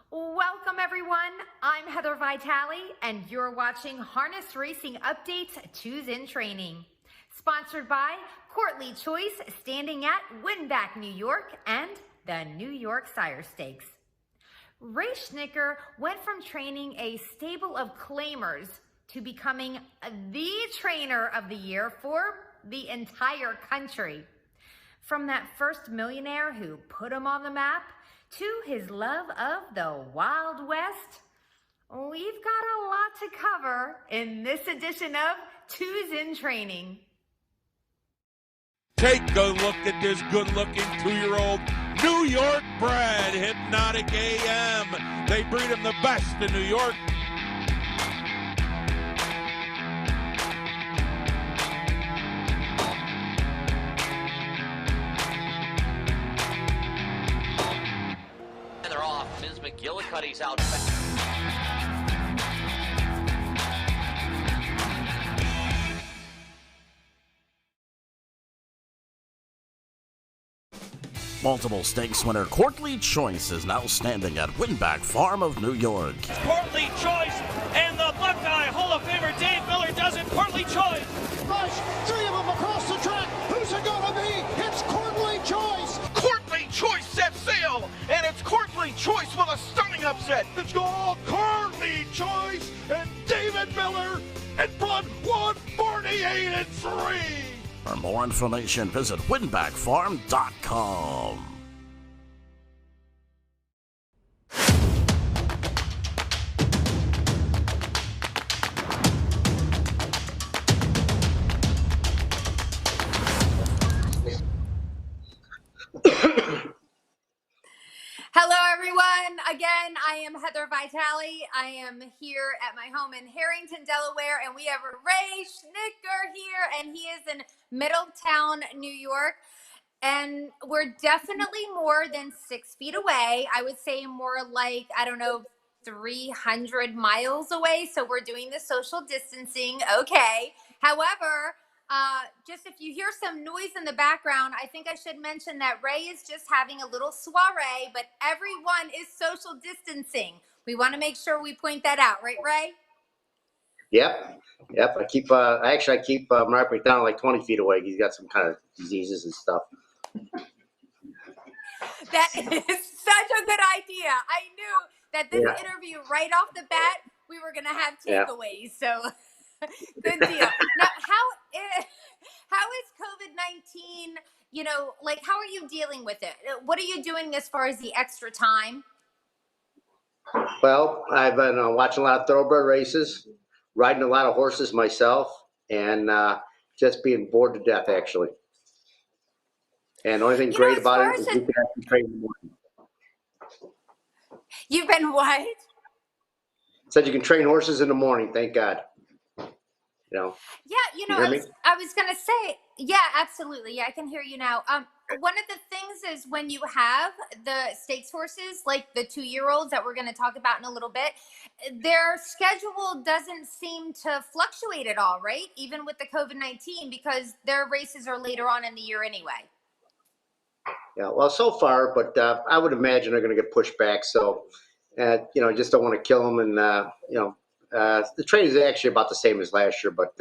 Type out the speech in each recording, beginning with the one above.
Welcome everyone, I'm Heather Vitale and you're watching Harness Racing Updates Two's in Training. Sponsored by Courtly Choice, standing at Winback, New York and the New York Sire Stakes. Ray Schnittker went from training a stable of claimers to becoming the trainer of the year for the entire country. From that first millionaire who put him on the map to his love of the Wild West, we've got a lot to cover in this edition of Two's in Training. Take a look at this good-looking 2-year-old New York bred Hypnotic AM. They breed him the best in New York. And they're off. Ms. McGillicuddy's out. Multiple stakes winner Courtly Choice is now standing at Winback Farm of New York. Courtly Choice and the Buckeye Hall of Famer Dave Miller does it. Courtly Choice. Rush, 3 of them across the track. Who's it gonna be? It's Courtly Choice. Courtly Choice set sail, and it's Courtly Choice with a stunning upset. It's all Courtly Choice and David Miller and front 148-3. For more information, visit winbackfarm.com. Hello everyone, again I am Heather Vitale. I am here at my home in Harrington, Delaware, and we have Ray Schnittker here, and he is in Middletown, New York, and we're definitely more than 6 feet away. I would say more like, I don't know, 300 miles away, so we're doing the social distancing, okay. However, just if you hear some noise in the background, I think I should mention that Ray is just having a little soiree, but everyone is social distancing. We want to make sure we point that out, right, Ray? Yep. I keep Mark McDonald like 20 feet away. He's got some kind of diseases and stuff. That is such a good idea. I knew that this interview right off the bat, we were going to have takeaways. So good deal. Now, how is COVID-19, how are you dealing with it? What are you doing as far as the extra time? Well, I've been watching a lot of thoroughbred races, riding a lot of horses myself, and just being bored to death, actually. And the only thing great about it is you can actually train in the morning. You've been what? Said you can train horses in the morning, thank God. Yeah, I was going to say, yeah, absolutely. Yeah, I can hear you now. One of the things is when you have the stakes horses, like the 2-year-olds that we're going to talk about in a little bit, their schedule doesn't seem to fluctuate at all, right? Even with the COVID-19, because their races are later on in the year anyway. Yeah, well, so far, but I would imagine they're going to get pushed back. So, just don't want to kill them. And, the training is actually about the same as last year, but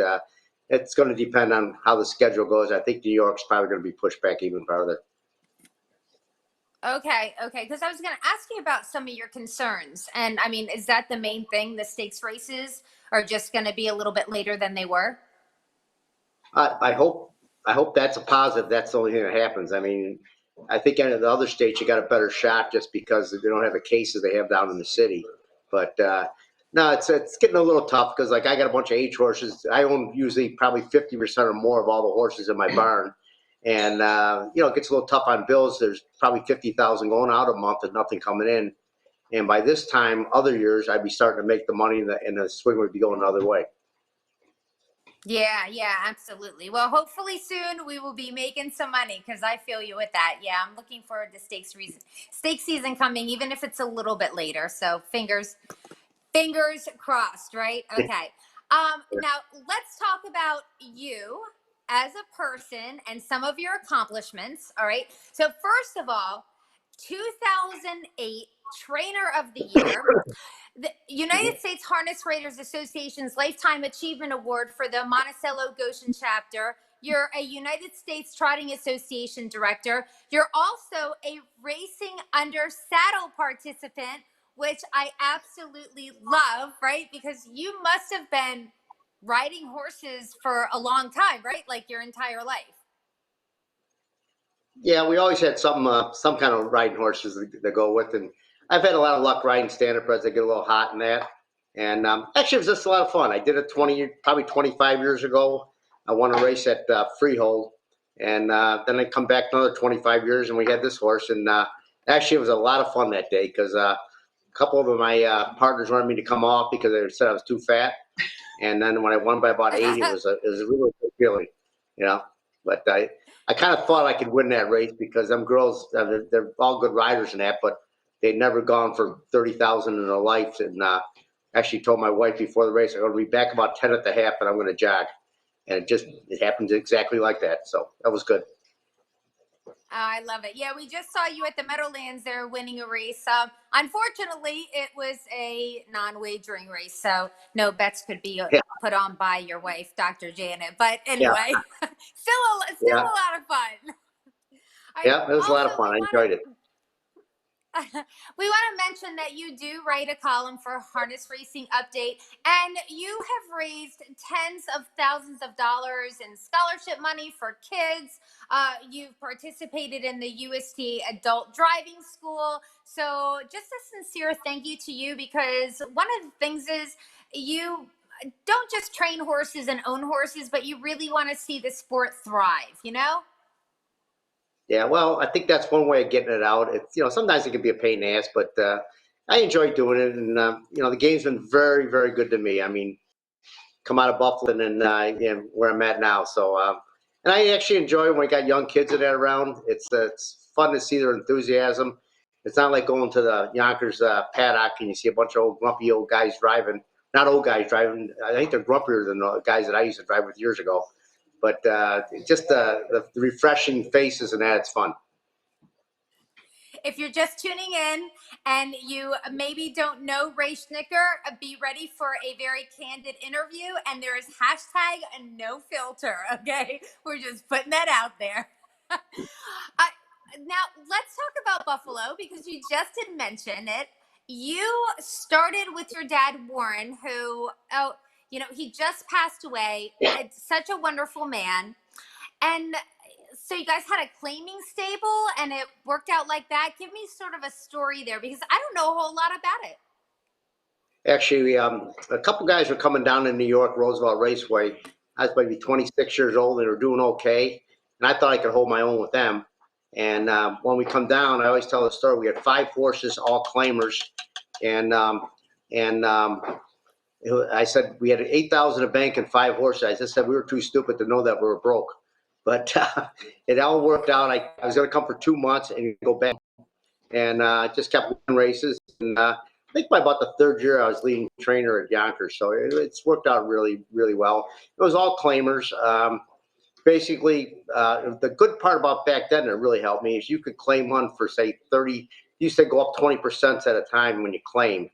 it's going to depend on how the schedule goes. I think New York's probably going to be pushed back even farther. Okay. Because I was going to ask you about some of your concerns. And I mean, is that the main thing? The stakes races are just going to be a little bit later than they were? I hope that's a positive. That's the only thing that happens. I mean, I think in the other states you got a better shot just because they don't have the cases they have down in the city. But no, it's getting a little tough because like I got a bunch of H horses. I own usually probably 50% or more of all the horses in my barn, and it gets a little tough on bills. There's probably 50,000 going out a month and nothing coming in. And by this time, other years, I'd be starting to make the money, and the swing would be going the other way. Yeah, absolutely. Well, hopefully soon we will be making some money because I feel you with that. Yeah, I'm looking forward to stake season coming, even if it's a little bit later. So fingers crossed, right? Okay. Now let's talk about you as a person and some of your accomplishments. All right. So first of all, 2008 Trainer of the Year, the United States Harness Raiders Association's Lifetime Achievement Award for the Monticello Goshen chapter. You're a United States Trotting Association director. You're also a racing under saddle participant, which I absolutely love, right? Because you must have been riding horses for a long time, right? Like your entire life. Yeah, we always had some kind of riding horses to go with, and I've had a lot of luck riding standardbreds. They get a little hot in that, and actually, it was just a lot of fun. I did it probably 25 years ago. I won a race at Freehold, and then I come back another 25 years, and we had this horse, and actually, it was a lot of fun that day because a couple of my partners wanted me to come off because they said I was too fat, and then when I won by about 80, it was a really good feeling, you know. But I kind of thought I could win that race because them girls, they're all good riders and that, but they'd never gone for 30,000 in their life. And actually told my wife before the race, I'm going to be back about 10 at the half and I'm going to jog. And it happened exactly like that. So that was good. I love it. Yeah, we just saw you at the Meadowlands there winning a race. Unfortunately, it was a non-wagering race, so no bets could be put on by your wife, Dr. Janet. But anyway, still a lot of fun. Yeah, it was a lot of fun. I enjoyed it. We want to mention that you do write a column for Harness Racing Update, and you have raised tens of thousands of dollars in scholarship money for kids. You've participated in the USTA Adult Driving School. So just a sincere thank you to you, because one of the things is you don't just train horses and own horses, but you really want to see the sport thrive, you know? Yeah, well, I think that's one way of getting it out. It's, sometimes it can be a pain in the ass, but I enjoy doing it. And, the game's been very, very good to me. I mean, come out of Buffalo and where I'm at now. So, and I actually enjoy when we got young kids that are around. It's fun to see their enthusiasm. It's not like going to the Yonkers paddock and you see a bunch of grumpy old guys driving. Not old guys driving. I think they're grumpier than the guys that I used to drive with years ago. But just the refreshing faces and that, it's fun. If you're just tuning in and you maybe don't know Ray Schnittker, be ready for a very candid interview. And there is hashtag no filter, okay? We're just putting that out there. Now, let's talk about Buffalo, because you just did mention it. You started with your dad, Warren, who, he just passed away. It's such a wonderful man. And so you guys had a claiming stable and it worked out like that. Give me sort of a story there, because I don't know a whole lot about it. Actually, a couple guys were coming down to New York, Roosevelt Raceway. I was maybe 26 years old and they were doing okay. And I thought I could hold my own with them. And when we come down, I always tell the story. We had 5 horses, all claimers. And I said we had 8,000 a bank and 5 horses. I just said we were too stupid to know that we were broke. But it all worked out. I was going to come for 2 months and go back. And just kept winning races. And I think by about the 3rd year, I was leading trainer at Yonkers. So it's worked out really, really well. It was all claimers. Basically, the good part about back then that really helped me is you could claim one for, say, 30. You used to go up 20% at a time when you claimed.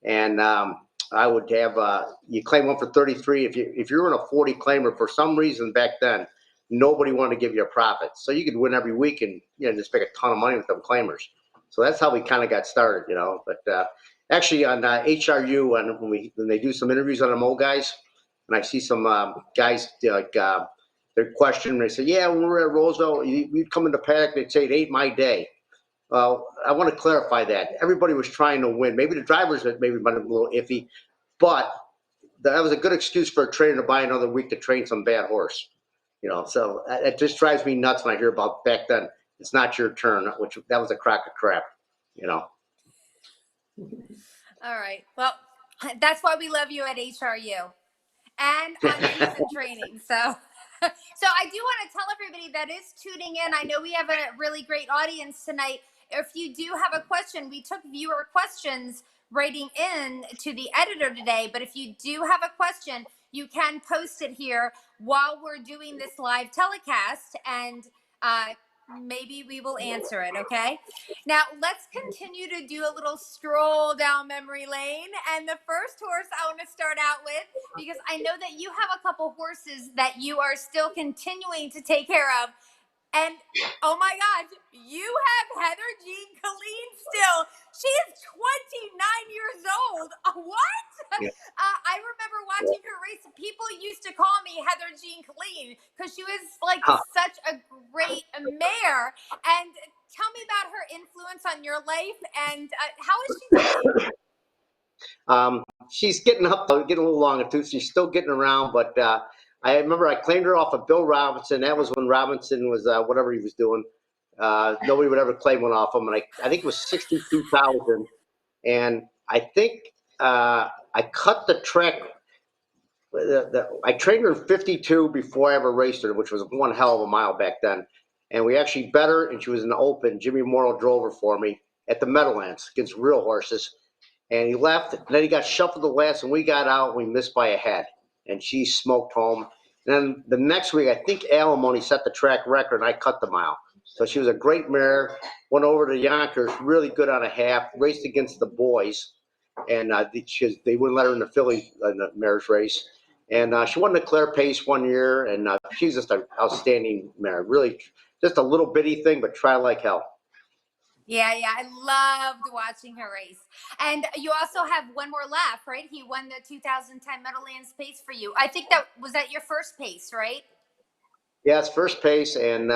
And I would have you claim one for 33. If you were in a 40 claimer, for some reason back then, nobody wanted to give you a profit. So you could win every week and just make a ton of money with them claimers. So that's how we kind of got started, But actually on HRU, when they do some interviews on them old guys, and I see some guys they're questioning, they say, yeah, when we were at Roosevelt, we'd come into paddock, they'd say it ate my day. Well, I want to clarify that. Everybody was trying to win. Maybe the drivers had maybe been a little iffy, but that was a good excuse for a trainer to buy another week to train some bad horse. So it just drives me nuts when I hear about back then. It's not your turn, that was a crock of crap, All right. Well, that's why we love you at HRU and on season training. So I do want to tell everybody that is tuning in. I know we have a really great audience tonight. If you do have a question, we took viewer questions writing in to the editor today. But if you do have a question, you can post it here while we're doing this live telecast. And maybe we will answer it, okay? Now, let's continue to do a little stroll down memory lane. And the first horse I want to start out with, because I know that you have a couple horses that you are still continuing to take care of. And oh my gosh, you have Heather Jean Colleen still. She is 29 years old. What? Yeah. I remember watching her race. People used to call me Heather Jean Colleen because she was like such a great mare. And tell me about her influence on your life and how is she doing? She's getting up, getting a little longer too. She's still getting around, but I remember I claimed her off of Bill Robinson. That was when Robinson was whatever he was doing. Nobody would ever claim one off him, and I think it was 62,000. And I think I cut the track. I trained her in 52 before I ever raced her, which was one hell of a mile back then. And we actually bet her, and she was in the open. Jimmy Morrow drove her for me at the Meadowlands against real horses. And he left, and then he got shuffled the last, and we got out, and we missed by a head. And she smoked home. And then the next week, I think Alimony set the track record, and I cut the mile. So she was a great mare, went over to Yonkers, really good on a half, raced against the boys. And they wouldn't let her in the filly in the mare's race. And she won the Claire Pace one year, and she's just an outstanding mare. Really just a little bitty thing, but try like hell. Yeah, I loved watching her race. And you also have one more lap, right? He won the 2010 Meadowlands Pace for you. I think that was your first pace, right? Yeah, it's first pace, and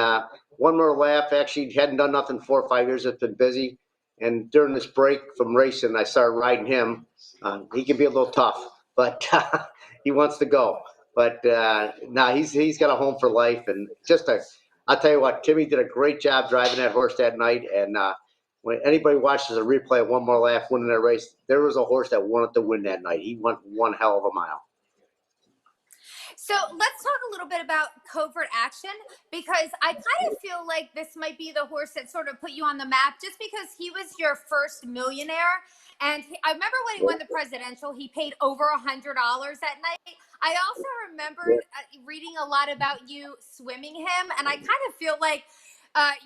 one more lap. Actually, hadn't done nothing 4 or 5 years. It's been busy. And during this break from racing, I started riding him. He can be a little tough, but he wants to go. But he's got a home for life. And I'll tell you what, Timmy did a great job driving that horse that night. And when anybody watches a replay of one more lap winning that race, there was a horse that wanted to win that night. He went one hell of a mile. So let's talk a little bit about Covert Action, because I kind of feel like this might be the horse that sort of put you on the map just because he was your first millionaire. And I remember when he won the presidential, he paid over $100 that night. I also remember reading a lot about you swimming him, and I kind of feel like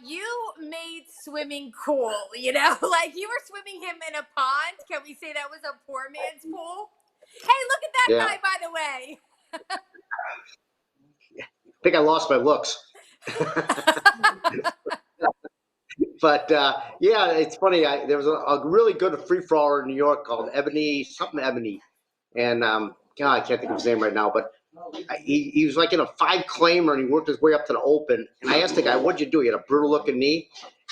you made swimming cool, like you were swimming him in a pond. Can we say that was a poor man's pool? Hey, look at that guy, by the way. I think I lost my looks. But it's funny. There was a really good free-for-all in New York called Ebony. And I can't think of his name right now, but he was like in a 5-claimer, and he worked his way up to the open. And I asked the guy, "What'd you do?" He had a brutal-looking knee,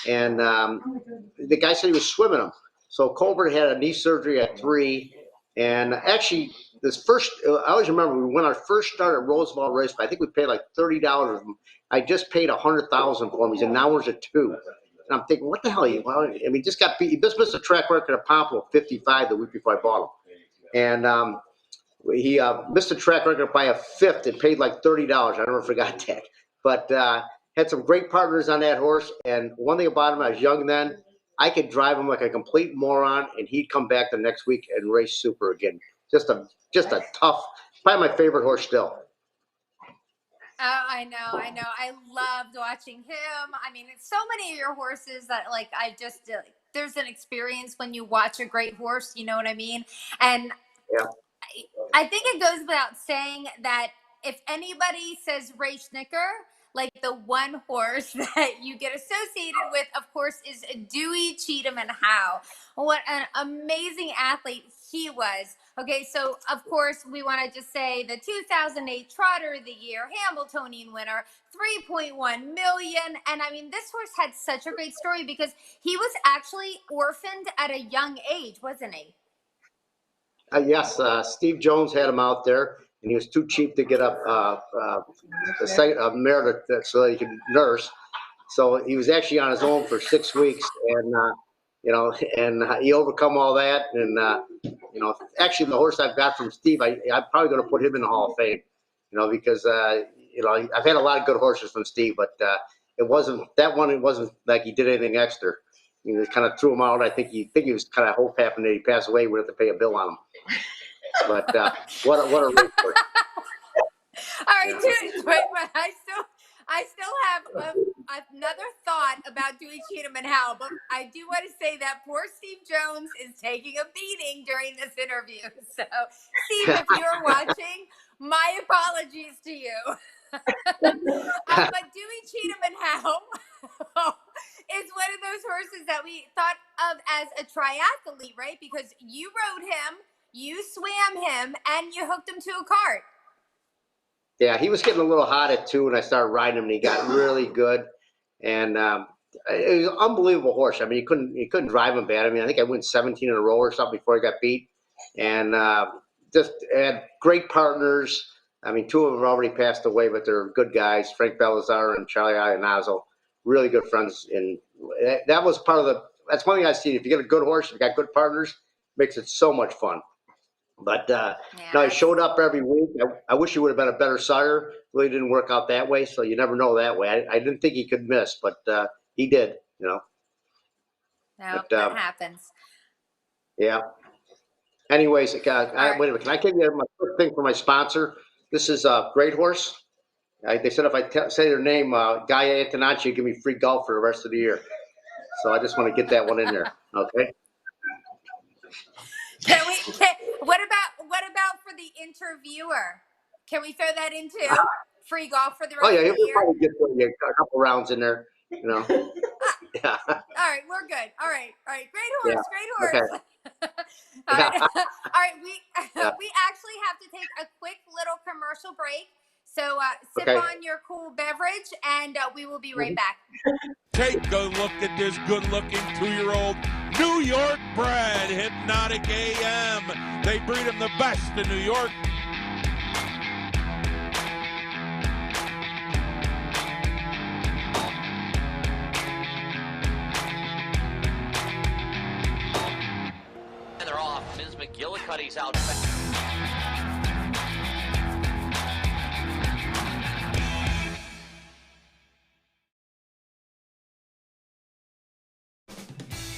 and the guy said he was swimming him. So Colbert had a knee surgery at 3, and actually I always remember we went our first start at Roosevelt Race. I think we paid like $30. I just paid $100,000 for him. He's in hours at 2. And I'm thinking, what the hell? He just got beat. He just missed a track record at Pompano 55 the week before I bought him. And he missed a track record by a fifth and paid like $30. I never forgot that. But had some great partners on that horse. And one thing about him, I was young then, I could drive him like a complete moron, and he'd come back the next week and race super again. Just a tough, probably my favorite horse still. Oh, I know. I loved watching him. I mean, it's so many of your horses that there's an experience when you watch a great horse, you know what I mean? And yeah. I think it goes without saying that if anybody says Ray Schnittker, like the one horse that you get associated with, of course, is Dewey, Cheatham, and Howe. What an amazing athlete he was. Okay, so of course we want to just say the 2008 Trotter of the Year, Hamiltonian winner, 3.1 million. And I mean, this horse had such a great story because he was actually orphaned at a young age, wasn't he? Yes, Steve Jones had him out there, and he was too cheap to get a mare so that he could nurse. So he was actually on his own for 6 weeks, and he overcome all that. And actually, the horse I've got from Steve, I'm probably going to put him in the Hall of Fame. Because I've had a lot of good horses from Steve, but it wasn't like he did anything extra. He kind of threw him out. I think he was kind of hope happened that he passed away. We have to pay a bill on him. But what a race horse. All right, but I still have another thought about Dewey, Cheatham, and Howe, but I do want to say that poor Steve Jones is taking a beating during this interview. So, Steve, if you're watching, my apologies to you. But Dewey, Cheatham, and Howe is one of those horses that we thought of as a triathlete, right? Because you rode him, you swam him, and you hooked him to a cart. Yeah, he was getting a little hot at 2, and I started riding him, and he got really good. And it was an unbelievable horse. I mean, you couldn't drive him bad. I mean, I think I went 17 in a row or something before I got beat. And just had great partners. I mean, 2 of them already passed away, but they're good guys, Frank Belazar and Charlie Ionazzo, really good friends. And that was part of that's one thing I've seen. If you get a good horse, you got good partners, makes it so much fun. But no, he showed up every week. I wish he would have been a better sire. Really didn't work out that way, so you never know that way. I didn't think he could miss, but he did, No, that happens. Yeah. Anyways, right. Wait a minute. Can I give you my quick thing for my sponsor? This is a great horse. They said if I say their name, Gaia Antonacci, will give me free golf for the rest of the year. So I just want to get that one in there. Okay. What about for the interviewer? Can we throw that into free golf for the rest of the year? He'll probably get a couple rounds in there. Yeah. All right, we're good. All right. Great horse. Okay. All right. We actually have to take a quick little commercial break. So sip on your cool beverage, and we will be right back. Take a look at this good-looking 2-year-old New York bred Hypnotic AM. They breed him the best in New York. And they're off. Ms. McGillicuddy's out.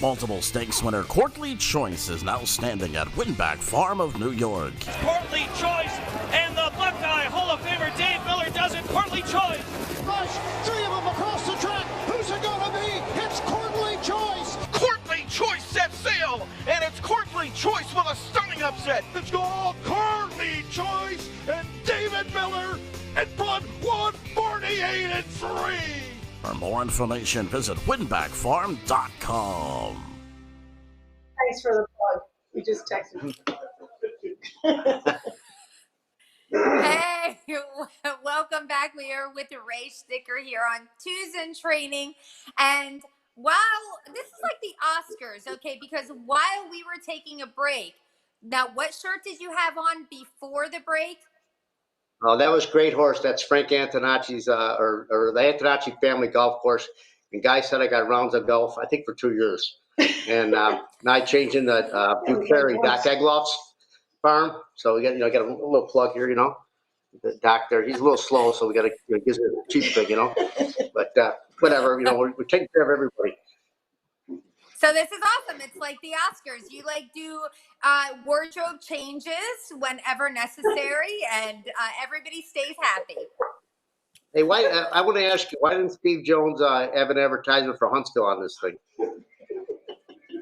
Multiple stakes winner Courtly Choice is now standing at Winback Farm of New York. Courtly Choice and the Buckeye Hall of Famer Dave Miller does it. Courtly Choice. Rush, 3 of them across the track. Who's it going to be? It's Courtly Choice. Courtly Choice set sail, and it's Courtly Choice with a stunning upset. It's called Courtly Choice and David Miller at blood 148-3. For more information, visit winbackfarm.com. Thanks for the plug. We just texted me. Hey, welcome back. We are with the Schnittker here on Tuesday in Training. And while this is like the Oscars, okay, because while we were taking a break, now what shirt did you have on before the break? Oh, that was great horse. That's Frank Antonacci's, or the Antonacci family golf course. And Guy said I got rounds of golf, I think, for 2 years. And now I changed in the Bucherry Doc Egloff's farm. So we got, got a little plug here, The doc there, he's a little slow, so we got to give it a cheap thing, But whatever, we're taking care of everybody. So this is awesome. It's like the Oscars. You do wardrobe changes whenever necessary, and everybody stays happy. Hey, I want to ask you, why didn't Steve Jones have an advertisement for Huntsville on this thing?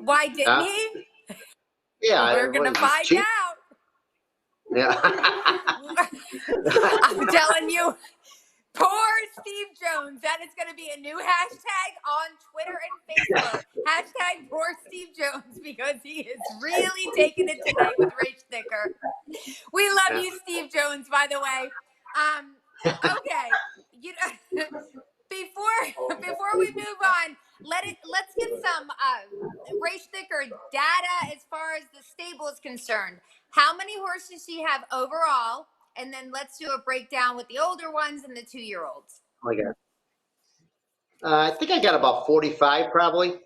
Why didn't he? Yeah, we're gonna find out. Yeah, I'm telling you. Poor Steve Jones. That is going to be a new hashtag on Twitter and Facebook. Hashtag poor Steve Jones, because he is really taking it today with Schnittker. We love you, Steve Jones, by the way. Okay. Before we move on, let's get some Schnittker data as far as the stable is concerned. How many horses do you have overall? And then let's do a breakdown with the older ones and the 2-year-olds. Oh my God. I think I got about 45 probably.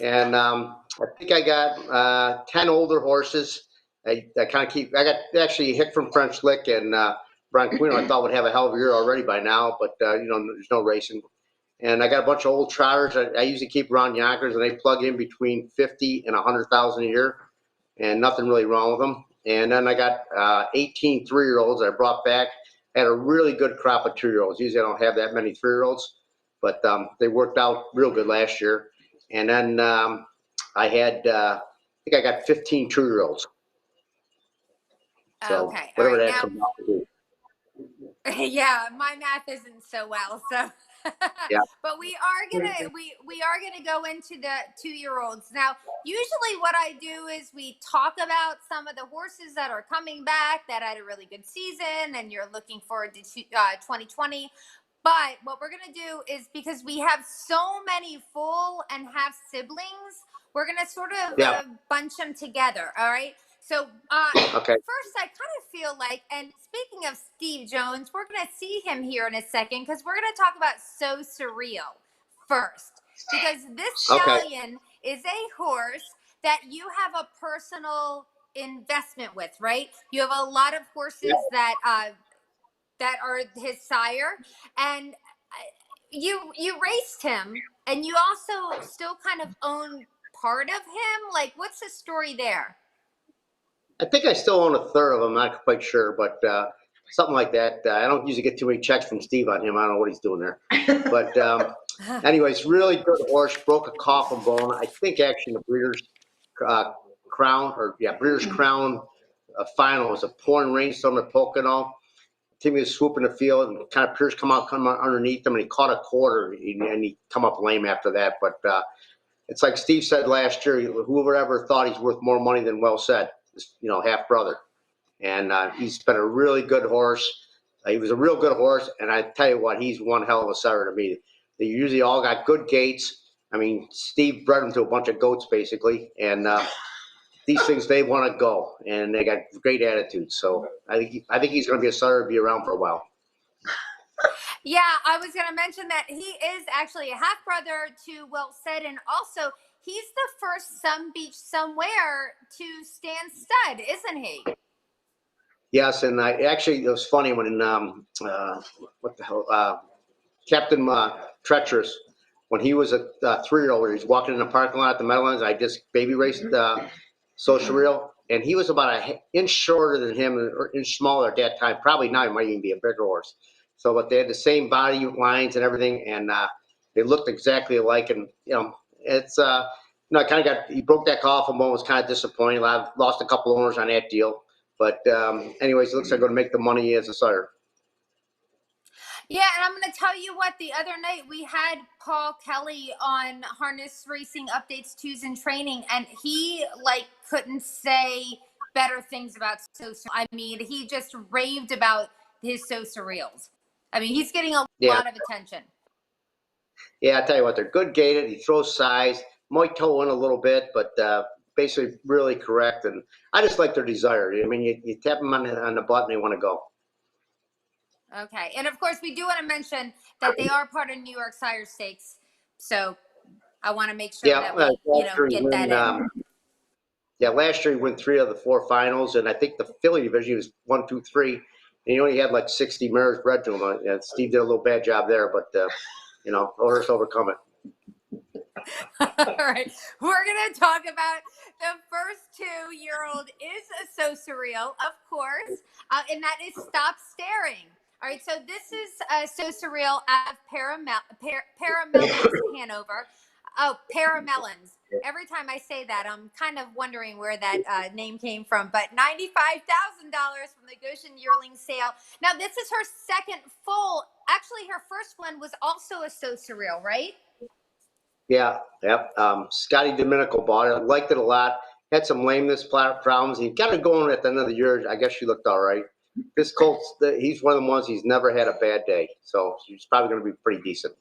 And I think I got 10 older horses. I kind of I got actually Hick from French Lick and Brian Quino I thought would have a hell of a year already by now, but there's no racing. And I got a bunch of old trotters. I usually keep around Yonkers, and they plug in between 50 and 100,000 a year, and nothing really wrong with them. And then I got 18 3-year-olds I brought back. I had a really good crop of 2-year-olds. Usually I don't have that many 3-year-olds. but they worked out real good last year. And then I had, I think I got 15 2-year-olds. So Okay, all whatever right. that Now, comes out to be. yeah, my math isn't so well, so Yeah. but we are gonna go into the 2-year-olds. Now, usually what I do is we talk about some of the horses that are coming back that had a really good season and you're looking forward to 2020. But what we're gonna do is, because we have so many full and half siblings, we're gonna sort of bunch them together. All right. So Okay. first, I kind of feel like, and speaking of Steve Jones, we're going to see him here in a second because we're going to talk about So Surreal first, because this stallion is a horse that you have a personal investment with, right? You have a lot of horses that are his sire, and you raced him, and you also still kind of own part of him. Like, what's the story there? I think I still own a third of them. I'm not quite sure, but something like that. I don't usually get too many checks from Steve on him. I don't know what he's doing there. But anyways, really good horse. Broke a coffin bone. I think actually the Breeders' Crown final was a pouring rainstorm at Pocono. Timmy was swooping the field, and kind of Pierce come out underneath him, and he caught a quarter, and he come up lame after that. But it's like Steve said last year, whoever ever thought he's worth more money than well said. Half brother, and he's been a really good horse. He was a real good horse, and I tell you what, he's one hell of a sire to me. They usually all got good gaits. I mean, Steve bred them to a bunch of goats basically, and these things, they want to go, and they got great attitudes. So I think he's going to be a sire to be around for a while. Yeah, I was going to mention that he is actually a half brother to Will Said, and also he's the first Some Beach Somewhere to stand stud, isn't he? Yes, and it was funny when Captain Treacherous, when he was a 3-year-old, he was walking in the parking lot at the Meadowlands. I just baby raced So Surreal, and he was about an inch shorter than him, or an inch smaller at that time. Probably now he might even be a bigger horse. So, but they had the same body lines and everything, and they looked exactly alike. And it's I kind of he broke that coffin bone. Was kind of disappointing. I lost a couple owners on that deal, but anyways, it looks like I'm going to make the money as a sire. Yeah, and I'm going to tell you what, the other night we had Paul Kelly on Harness Racing Updates 2s and Training, and he couldn't say better things about So Surreal. I mean, he just raved about his So Surreals. I mean, he's getting a lot of attention. Yeah, I tell you what, they're good gated. He throws size, might toe in a little bit, but basically really correct. And I just like their desire. I mean, you tap them on the butt and they want to go. Okay, and of course, we do want to mention that they are part of New York Sire Stakes, so I want to make sure that we, get that in. Yeah, last year he won 3 of the 4 finals, and I think the filly division was 1, 2, 3, and he only had like 60 mares bred to him. And Steve did a little bad job there, but horse overcome it. All right, we're going to talk about the first 2-year-old is So Surreal, of course, and that is Stop Staring. All right, so this is So Surreal out of Paramelons, Hanover. Oh, Paramelons. Every time I say that, I'm kind of wondering where that name came from. But $95,000 from the Goshen yearling sale. Now, this is her second full. Actually, her first one was also a So Surreal, right? Yeah, yep. Scotty Domenico bought it. I liked it a lot. Had some lameness problems. He got it going at the end of the year. I guess she looked all right. This colt's, he's one of the ones he's never had a bad day. So he's probably going to be pretty decent.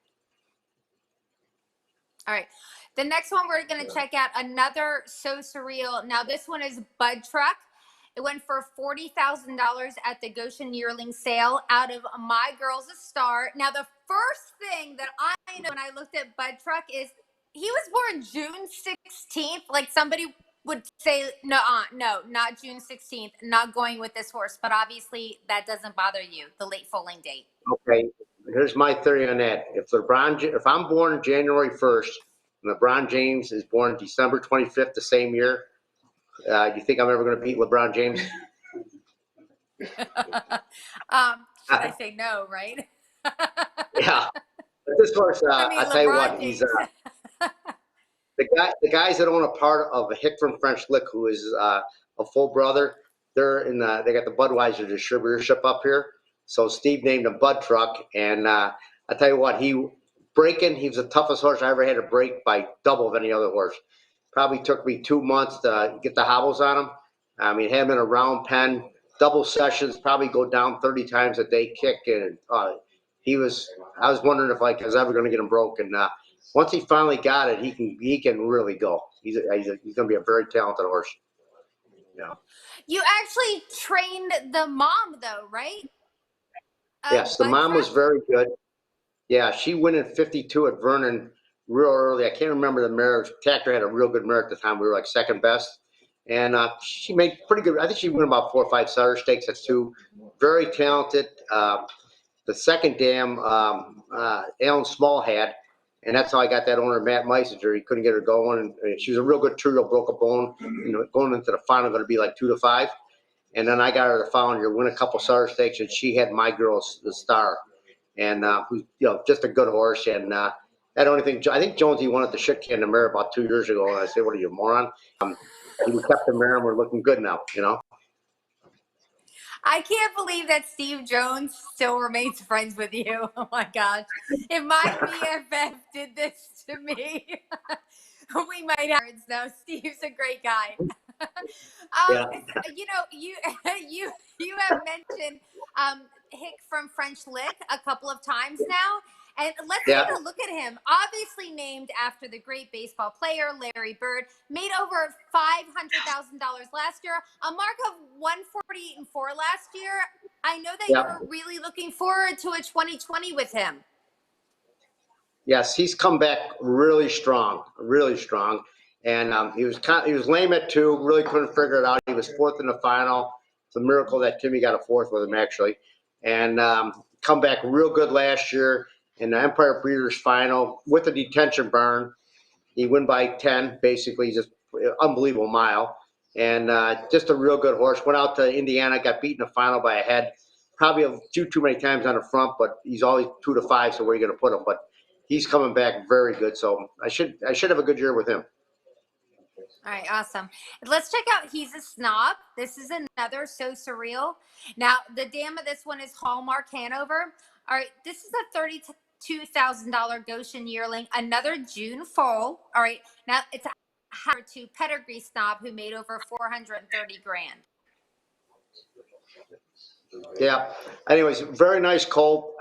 All right. The next one, we're going to check out another So Surreal. Now, this one is Bud Truck. It went for $40,000 at the Goshen yearling sale out of My Girl's a Star. Now, the first thing that I know when I looked at Bud Truck is he was born June 16th. Like somebody would say, no, not June 16th, not going with this horse. But obviously that doesn't bother you, the late foaling date. Okay, here's my theory on that. If I'm born January 1st and LeBron James is born December 25th the same year, do you think I'm ever going to beat LeBron James? Should I say no, right? Yeah. This horse, I mean, I tell you LeBron what, he's James. the guys that own a part of a Hick from French Lick, who is a full brother. They're in they got the Budweiser distributorship up here. So Steve named a Bud truck, and I tell you what, he was the toughest horse I ever had to break by double of any other horse. Probably took me 2 months to get the hobbles on him. I mean, had him in a round pen, double sessions, probably go down 30 times a day kick, and I was wondering if I was ever going to get him broken. Once he finally got it, he can really go. He's going to be a very talented horse. Yeah. You actually trained the mom, though, right? Yes, the mom was very good. Yeah, she went in 52 at Vernon real early. I can't remember the mare. Tractor had a real good mare at the time. We were like second best. And she made pretty good. I think she won about 4 or 5 Sire stakes at 2. Very talented. The second dam, Alan Small had. And that's how I got that owner, Matt Meisinger. He couldn't get her going. And she was a real good two-year-old, broke a bone. You know, going into the final, going to be like 2 to 5. And then I got her the following year, win a couple Sire stakes, and she had my girl, the Star, and who's just a good horse. And I think Jonesy wanted the shit can the mare about 2 years ago, and I said, "What are you, a moron?" We kept the mare, and we're looking good now, I can't believe that Steve Jones still remains friends with you. Oh my gosh. If my BFF did this to me, we might have words now. Steve's a great guy. Yeah. You have mentioned Hick from French Lick a couple of times now. And let's take a look at him. Obviously named after the great baseball player, Larry Bird, made over $500,000 last year, a mark of 148.4 last year. I know that you're really looking forward to a 2020 with him. Yes, he's come back really strong. And he was lame at 2, really couldn't figure it out. He was 4th in the final. It's a miracle that Timmy got a 4th with him, actually. And come back real good last year in the Empire Breeders' final with a detention barn. He won by 10, basically, just unbelievable mile. And just a real good horse. Went out to Indiana, got beaten in the final by a head. Probably a few too many times on the front, but he's always 2 to 5, so where are you going to put him? But he's coming back very good, so I should have a good year with him. All right, awesome. Let's check out He's a Snob. This is another So Surreal. Now, the dam of this one is Hallmark Hanover. All right, this is a $32,000 Goshen yearling, another June foal. All right, now it's a Howard to Pedigree Snob who made over $430,000. Yeah. Anyways, very nice colt.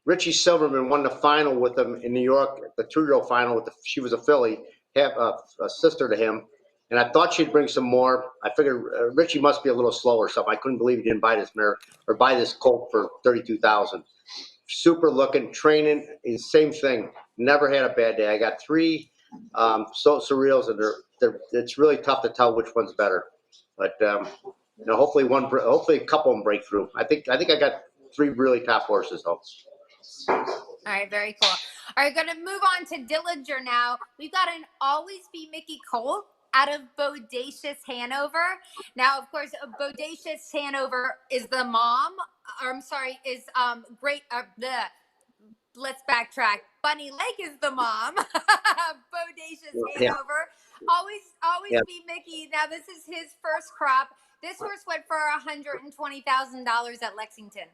Richie Silverman won the final with him in New York, the 2-year-old final. She was a filly, have a sister to him, and I thought she'd bring some more. I figured Richie must be a little slow or something. I couldn't believe he didn't buy this mare or buy this colt for $32,000. Super looking, training, same thing. Never had a bad day. I got 3 So Surreals, and it's really tough to tell which one's better. But hopefully a couple of them break through. I think I got 3 really top horses though. All right, very cool. All right, going to move on to Dillinger now. We've got an Always B Miki colt out of Bodacious Hanover. Now, of course, Bodacious Hanover is the mom. Let's backtrack. Bunny Lake is the mom. Bodacious Hanover. Always B Miki. Now, this is his first crop. This horse went for $120,000 at Lexington.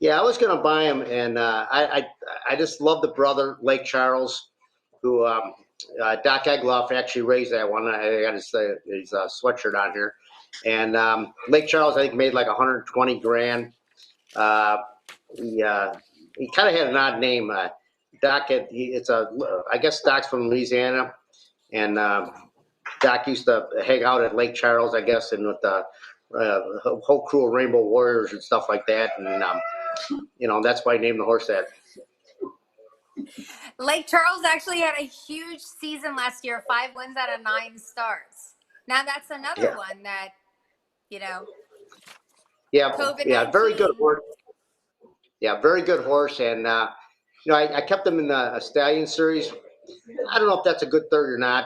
Yeah, I was going to buy him, and I just love the brother, Lake Charles, who Doc Egloff actually raised that one. I got his sweatshirt on here. And Lake Charles, I think, made like $120,000. He kind of had an odd name. Doc, I guess Doc's from Louisiana, and Doc used to hang out at Lake Charles, I guess, and with the whole crew of Rainbow Warriors and stuff like that. And that's why he named the horse that. Lake Charles actually had a huge season last year, 5 wins out of 9 starts. Now that's another one that, COVID-19. Very good horse. Yeah, very good horse. And, I kept him in the Stallion series. I don't know if that's a good third or not,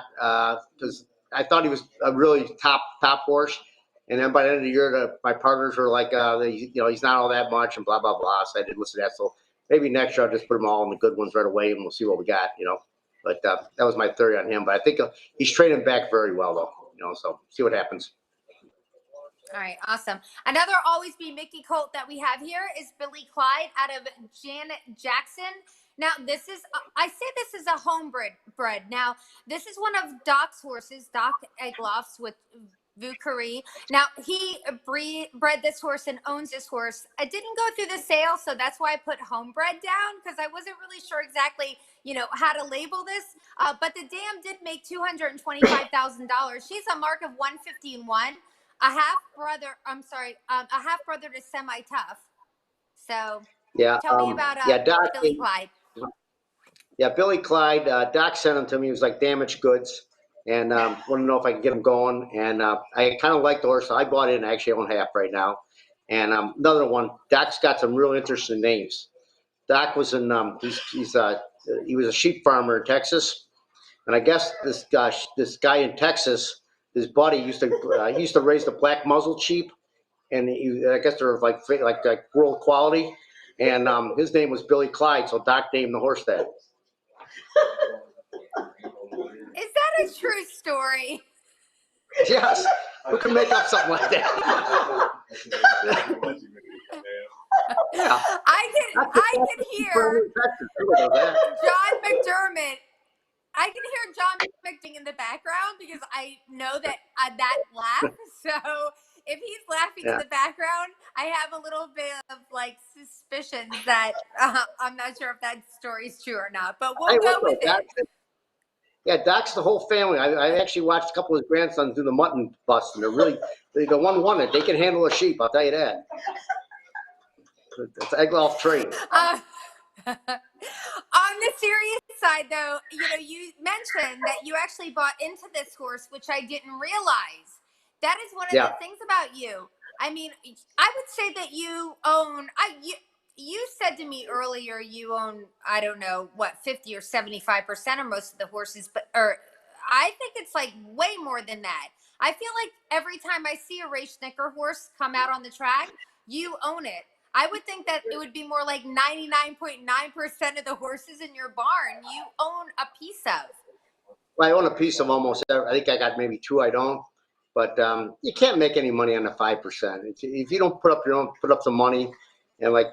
because I thought he was a really top horse. And then by the end of the year, my partners were like, he's not all that much and blah, blah, blah. So I didn't listen to that. So maybe next year I'll just put them all in the good ones right away, and we'll see what we got, But that was my theory on him. But I think he's training back very well, though, so see what happens. All right, awesome. Another always be Mickey colt that we have here is Billy Clyde out of Janet Jackson. Now, I say this is a home bred. Now, this is one of Doc's horses, Doc Egloff's with Vucari. Now, he bred this horse and owns this horse. I didn't go through the sale, so that's why I put homebred down, because I wasn't really sure exactly, how to label this. But the dam did make $225,000. She's a mark of 151. A half brother to semi-tough. So yeah, tell me about Doc, Billy Clyde. Yeah, Billy Clyde. Doc sent him to me. He was like damaged goods, and wanted to know if I could get him going. And I kind of liked the horse, so I bought it and I actually own half right now. And another one, Doc's got some real interesting names. Doc was in he was a sheep farmer in Texas, and I guess this guy in Texas, his buddy used to raise the black muzzled sheep, and I guess they're like world quality. And his name was Billy Clyde, so Doc named the horse that. Is that a true story? Yes. Who can make up something like that? Yeah. I can hear John McDermott. I can hear John McDermott in the background because I know that laugh. So if he's laughing in the background, I have a little bit of suspicions that I'm not sure if that story is true or not. But we'll go with it. Yeah, Doc's the whole family. I actually watched a couple of his grandsons do the mutton bust, and the one won it. They can handle a sheep, I'll tell you that. It's Egloff trait. On the serious side, though, you mentioned that you actually bought into this horse, which I didn't realize. That is one of the things about you. I mean, I would say that you own. You said to me earlier you own, I don't know, 50 or 75% of most of the horses, or I think it's way more than that. I feel like every time I see a race Schnittker horse come out on the track, you own it. I would think that it would be more like 99.9% of the horses in your barn you own a piece of. Well, I own a piece of almost every. I think I got maybe 2 I don't. But you can't make any money on the 5%. If you don't put up some money, and like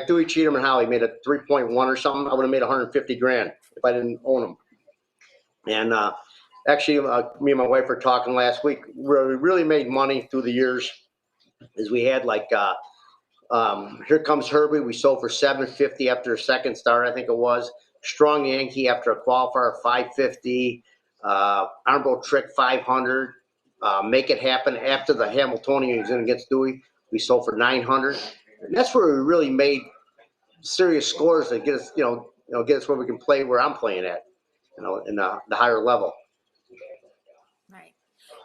Dewey, Cheatham, and Howe, he made a 3.1 or something. I would have made 150 grand if I didn't own them. And actually, me and my wife were talking last week. Where we really made money through the years is we had Here Comes Herbie. We sold for $750 after a second start, I think it was. Strong Yankee after a qualifier, $550. Armbo Trick, $500. Make It Happen after the Hamiltonian was in against Dewey. We sold for $900. And that's where we really made serious scores that get us, get us where we can play where I'm playing at, in the higher level. Right.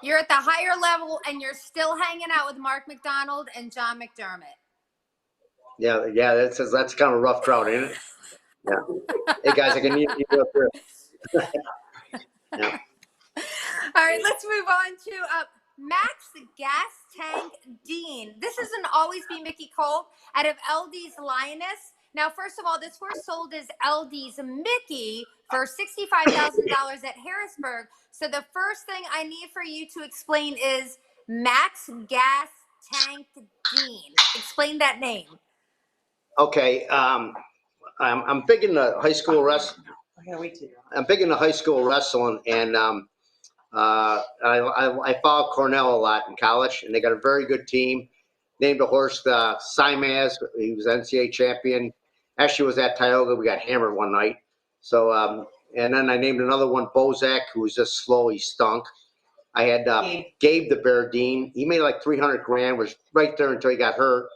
You're at the higher level, and you're still hanging out with Mark McDonald and John McDermott. Yeah, that's kind of a rough crowd, ain't it? Yeah. Hey guys, I can need you up there. Yeah. All right, let's move on to Max Gas Tank Dean. This is an Always Be Mickey colt out of LD's Lioness. Now, first of all, this horse sold as LD's Mickey for $65,000 at Harrisburg. So the first thing I need for you to explain is Max Gas Tank Dean. Explain that name. Okay, I'm big into high school wrestling. I'm big into high school wrestling, and I followed Cornell a lot in college, and they got a very good team. Named a horse Simaz. He was NCAA champion. Actually was at Tioga. We got hammered one night. So, and then I named another one Bozak, who was just slow. He stunk. I had Gabe the Bear Dean. He made like 300 grand. Was right there until he got hurt.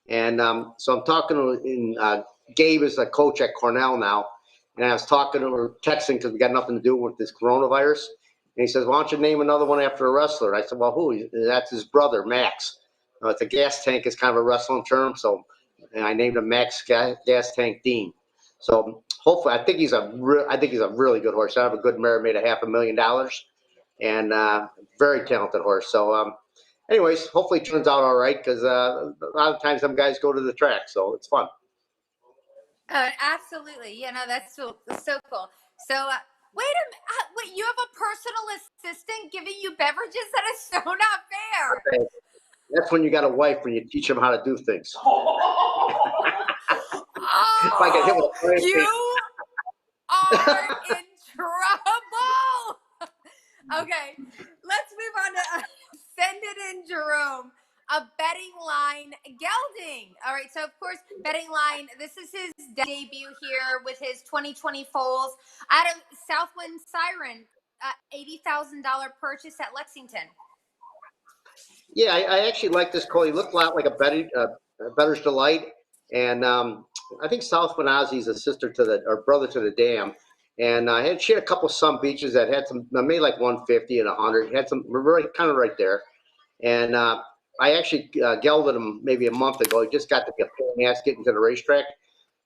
And so I'm talking to Gabe is a coach at Cornell now. And I was talking to her, texting, because we got nothing to do with this coronavirus. And he says, "Why don't you name another one after a wrestler?" I said, "Well, who?" That's his brother, Max. It's a gas tank is kind of a wrestling term. So and I named him Max Gas Tank Dean. So hopefully, I think he's a really good horse. I have a good mare, made $500,000, and very talented horse. So anyways, hopefully it turns out all right, because a lot of times some guys go to the track, so it's fun. Absolutely. That's so cool. So, wait a minute. Wait, you have a personal assistant giving you beverages? That is so not fair. Okay. That's when you got a wife, when you teach them how to do things. If I get hit with a frying pan. You are in trouble. Okay, let's move on to Send It In, Jerome. A betting line gelding. All right, so of course, betting line. This is his debut here with his 2020 foals out of Southwind Siren, $80,000 purchase at Lexington. Yeah, I actually like this colt. He looked a lot like a Better's Delight, and I think Southwind Ozzy's a sister to the or brother to the Dam. And she had a couple some beaches that had some made like 150 and 100. Had some right kind of right there, and I actually gelded him maybe a month ago. He just got to get a pain in the ass getting to the racetrack,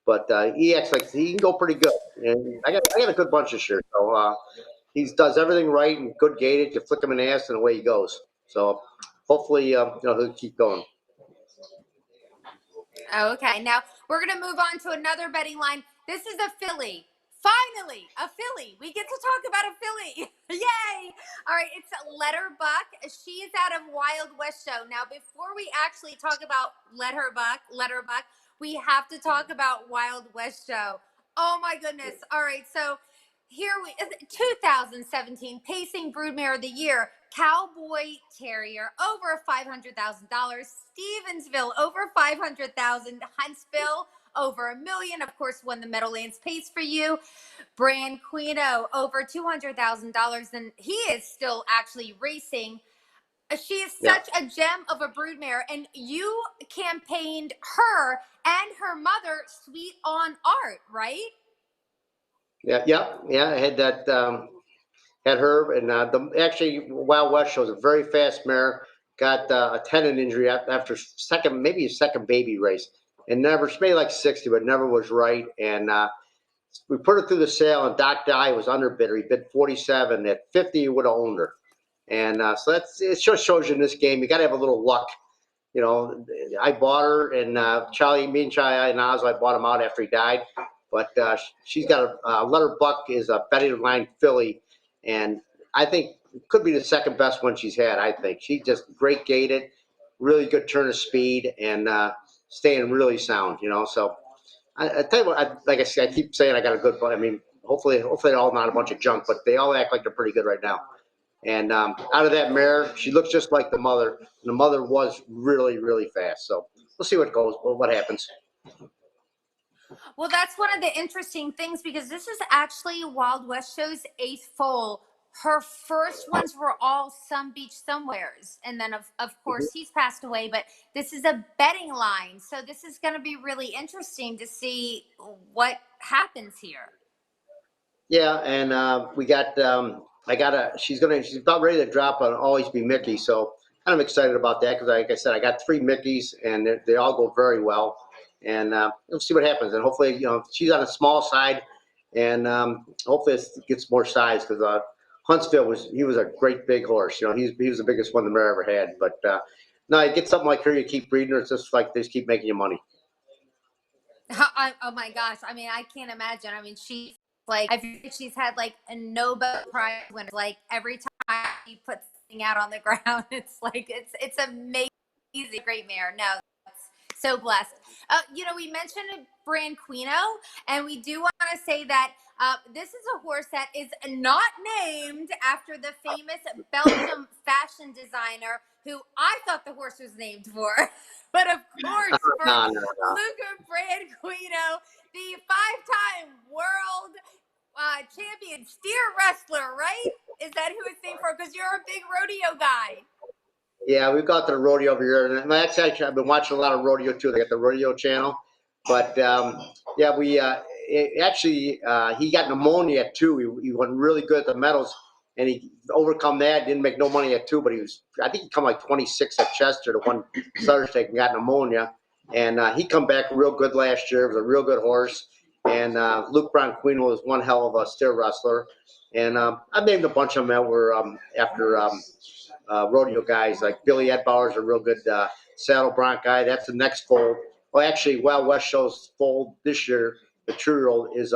but he acts like he can go pretty good. And I got a good bunch this year, so he does everything right and good gated. You flick him in the ass and away he goes. So hopefully, he'll keep going. Okay, now we're going to move on to another betting line. This is a filly. Finally, a filly. We get to talk about a filly. Yay! All right, it's Letterbuck. She's out of Wild West Show. Now, before we actually talk about Letterbuck, we have to talk about Wild West Show. Oh my goodness. All right, so here 2017 Pacing Broodmare of the Year. Cowboy Terrier, over $500,000. Stevensville, over $500,000. Huntsville, over $1 million. Of course, won the Meadowlands Pace for you. Branquino, over $200,000, and he is still actually racing. She is such a gem of a broodmare, and you campaigned her and her mother, Sweet on Art, right? Yeah. I had that. Had her, and actually Wild West Show was a very fast mare. Got a tendon injury after maybe a second baby race, and never, she made like 60, but never was right. And we put her through the sale, and Doc Dye was underbid her. He bid 47. At 50, you would have owned her. And so it just shows you in this game, you got to have a little luck. I bought her, and Charlie and Oz, I bought him out after he died. But she's got a Letterbuck is a betting line filly. And I think it could be the second best one she's had, I think. She just great gated, really good turn of speed, and staying really sound, So I tell you what, like I said, I keep saying I got a good one. I mean, hopefully they're all not a bunch of junk, but they all act like they're pretty good right now. And out of that mare, she looks just like the mother. And the mother was really, really fast. So we'll see what happens. Well, that's one of the interesting things, because this is actually Wild West Show's 8th foal. Her first ones were all Some Beach Somewheres. And then, of course, he's passed away. But this is a betting line. So this is going to be really interesting to see what happens here. Yeah, and we got she's about ready to drop on Always Be Miki. So kind of excited about that because, like I said, I got 3 Mickeys, and they all go very well. And we'll see what happens. And hopefully, she's on a small side, and hopefully it gets more size because Huntsville was a great big horse. He was the biggest one the mare ever had. But no, you get something like her, you keep breeding her. It's just like they just keep making you money. Oh my gosh! I mean, I can't imagine. I mean, she's like, I feel like she's had like a Nobel Prize winner. Like every time she puts something out on the ground, it's like it's amazing. Great mare. No. So blessed. We mentioned Branquino, and we do want to say that this is a horse that is not named after the famous Belgium fashion designer who I thought the horse was named for. But of course, for Luca Branquino, the 5-time world champion steer wrestler, right? Is that who it's named for? Because you're a big rodeo guy. Yeah, we've got the rodeo over here, and actually I've been watching a lot of rodeo too. They got the rodeo channel, but he got pneumonia at 2. He went really good at the medals, and he overcome that. Didn't make no money at 2, but I think he come like 26 at Chester to one Thursday and got pneumonia, and he come back real good last year. It was a real good horse, and Luke Branquino was one hell of a steer wrestler, and I've named a bunch of them that were after. Rodeo guys like Billy Edbauer's a real good saddle bronc guy. That's the next foal. Well, actually, Wild West Show's foal this year the 2-year-old is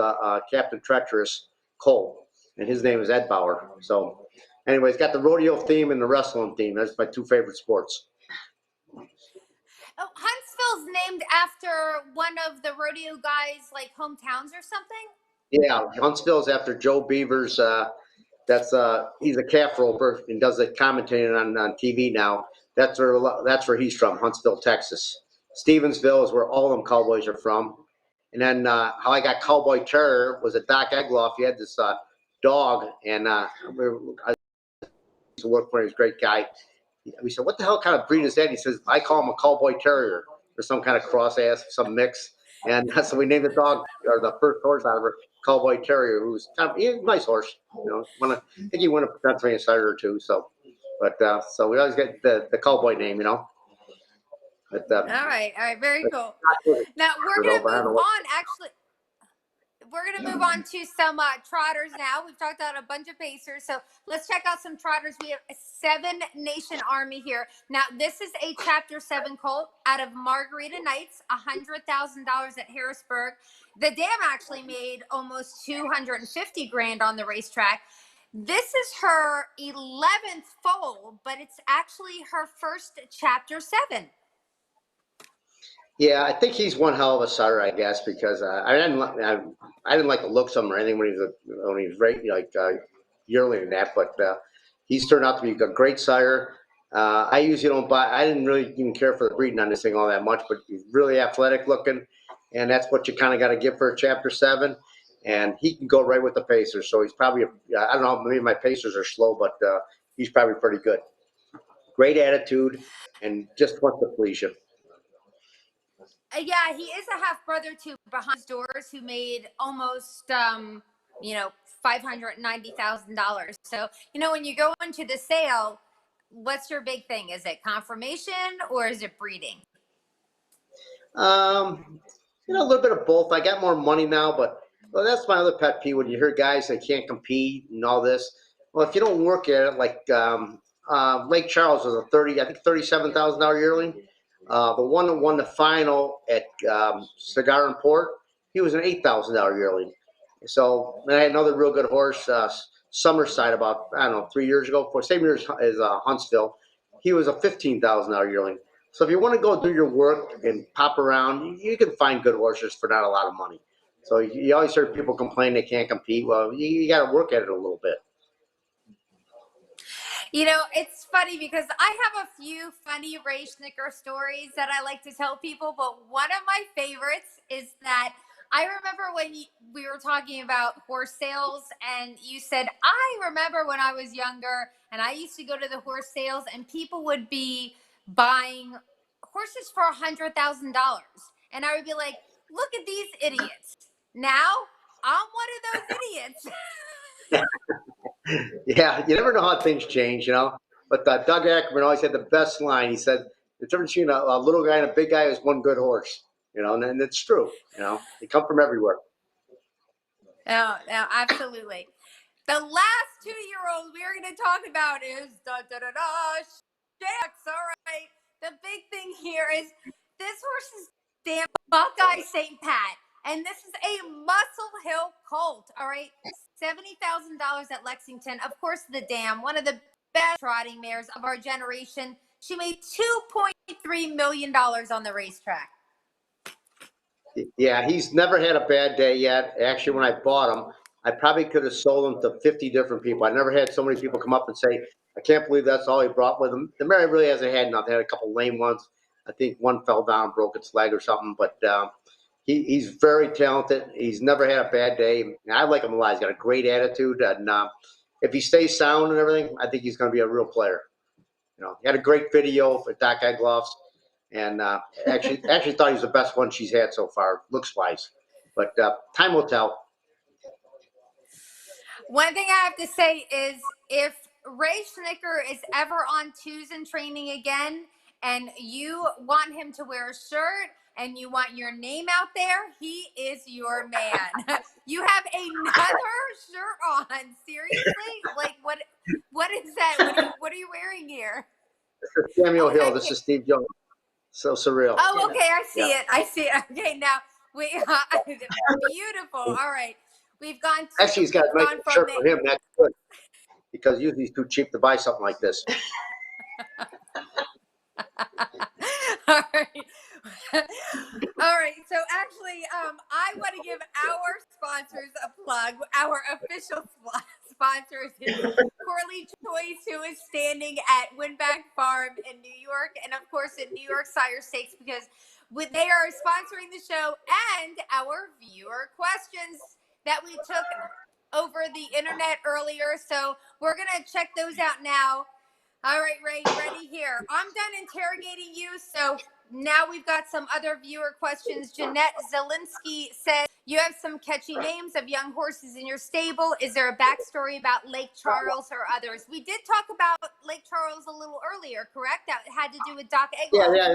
Captain Treacherous Cole, and his name is Ed Bauer. So, anyways, got the rodeo theme and the wrestling theme. That's my 2 favorite sports. Oh, Huntsville's named after one of the rodeo guys' like hometowns or something. Yeah, Huntsville's after Joe Beaver's. He's a calf roper and does the commentating on TV now. That's where he's from, Huntsville, Texas. Stevensville is where all them cowboys are from. And then how I got Cowboy Terror was at Doc Egloff. He had this dog, and I used to work for him. He's a great guy. We said, what the hell kind of breed is that? And he says, I call him a Cowboy Terrier, or some kind of cross-ass, some mix. And so we named the dog, or the first horse out of her, Cowboy Terrier, who's kind of a nice horse. You know, I think he won a Pennsylvania Sire or 2. So, but so we always get the cowboy name, you know. But, all right, very cool. Now we're gonna move on. Actually, we're gonna move on to some trotters now. We've talked about a bunch of pacers, so let's check out some trotters. We have a 7 Nation Army here. Now this is a Chapter 7 colt out of Margarita Nights, $100,000 at Harrisburg. The dam actually made almost $250,000 on the racetrack. This is her 11th foal, but it's actually her first Chapter 7. Yeah, I think he's one hell of a sire, I guess, because I didn't like the looks of him or anything when he was right, like yearling and that, but he's turned out to be a great sire. I usually don't buy. I didn't really even care for the breeding on this thing all that much, but he's really athletic looking, and that's what you kind of got to give for a Chapter 7. And he can go right with the pacers, so he's probably I don't know, maybe my pacers are slow, but he's probably pretty good. Great attitude, and just wants to please you. Yeah, he is a half brother to Behind Doors, who made almost, $590,000. So, when you go into the sale, what's your big thing? Is it confirmation or is it breeding? A little bit of both. I got more money now, but that's my other pet peeve when you hear guys that can't compete and all this. Well, if you don't work at it, like Lake Charles was a $37,000 yearling. The one that won the final at Cigar and Port, he was an $8,000 yearling. So then I had another real good horse, Summerside, about 3 years ago, same year as Huntsville. He was a $15,000 yearling. So if you want to go do your work and pop around, you can find good horses for not a lot of money. So you always hear people complain they can't compete. Well, you got to work at it a little bit. It's funny because I have a few funny Ray Schnittker stories that I like to tell people, but one of my favorites is that I remember when we were talking about horse sales, and you said, I remember when I was younger and I used to go to the horse sales and people would be buying horses for $100,000. And I would be like, look at these idiots. Now I'm one of those idiots. Yeah, you never know how things change, But Doug Ackerman always had the best line. He said, the difference between a little guy and a big guy is one good horse, and it's true. They come from everywhere. No, absolutely. The last 2-year-old we are going to talk about is Shacks. All right. The big thing here is this horse is damn Buckeye St. Pat. And this is a Muscle Hill colt, all right? $70,000 at Lexington. Of course, the dam, one of the best trotting mares of our generation. She made $2.3 million on the racetrack. Yeah, he's never had a bad day yet. Actually, when I bought him, I probably could have sold him to 50 different people. I never had so many people come up and say, I can't believe that's all he brought with him. The mare really hasn't had nothing. Had a couple lame ones. I think one fell down, broke its leg or something, but he's very talented. He's never had a bad day. I like him a lot. He's got a great attitude, and if he stays sound and everything, I think he's going to be a real player. He had a great video for Doc Egloff's, and actually thought he was the best one she's had so far, looks-wise. But time will tell. One thing I have to say is if Ray Schnittker is ever on twos in training again, and you want him to wear a shirt and you want your name out there, he is your man. You have another shirt on. Seriously? Like, what is that? What are you wearing here? This is Samuel Hill. This is Steve Jones. So Surreal. Oh, okay. I see it. Okay, now, Beautiful. All right. We've gone to, Actually, he's got a we've nice gone from shirt the, for him. That's good because usually he's too cheap to buy something like this. all right. All right. So actually, I want to give our sponsors a plug. Our official sponsors is Corley Choice, who is standing at Winback Farm in New York, and of course in New York Sire Stakes, because they are sponsoring the show, and our viewer questions that we took over the internet earlier. So we're gonna check those out now. All right, Ray, ready here. I'm done interrogating you, so now we've got some other viewer questions. Jeanette Zelinsky says, you have some catchy names of young horses in your stable. Is there a backstory about Lake Charles or others? We did talk about Lake Charles a little earlier, correct? That had to do with Doc Egloff. Yeah,